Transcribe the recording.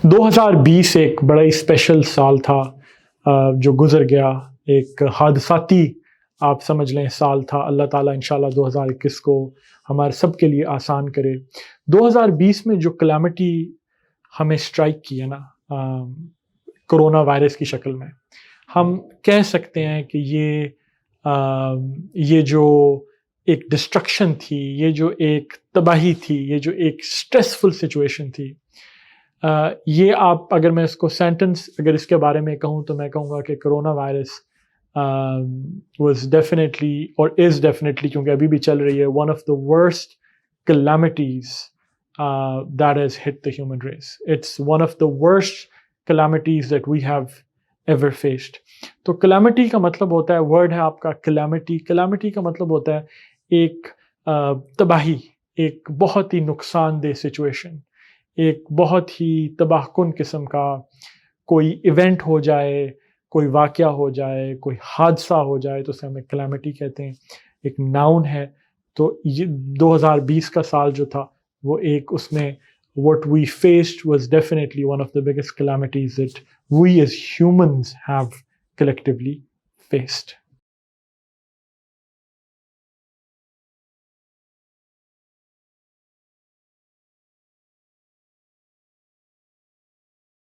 2020 एक बड़ा ही स्पेशल साल था जो गुजर गया, एक हादसाती आप समझ लें साल था। अल्लाह ताला इंशाल्लाह 2021 को हमारे सब के लिए आसान करे। 2020 में जो कलामिटी हमें स्ट्राइक की है ना कोरोना वायरस की शक्ल में, हम कह सकते हैं कि ये जो एक डिस्ट्रक्शन थी, ये जो एक तबाही थी, ये जो एक स्ट्रेसफुल सिचुएशन थी, ये आप अगर मैं इसको सेंटेंस अगर इसके बारे में कहूँ तो मैं कहूँगा कि corona virus was definitely or is definitely, क्योंकि अभी भी चल रही है, one of the worst calamities that has hit the human race. It's one of the worst calamities that we have ever faced. तो calamity का मतलब होता है, वर्ड है आपका calamity. calamity का मतलब होता है एक तबाही, एक बहुत ही नुकसानदेह सिचुएशन, एक बहुत ही तबाहकुन किस्म का कोई इवेंट हो जाए, कोई वाक़या हो जाए, कोई हादसा हो जाए तो उसे हमें कैलामिटी कहते हैं, एक नाउन है। तो ये 2020 का साल जो था वो एक उसमें what we faced was definitely one of the biggest calamities that we as humans have collectively faced.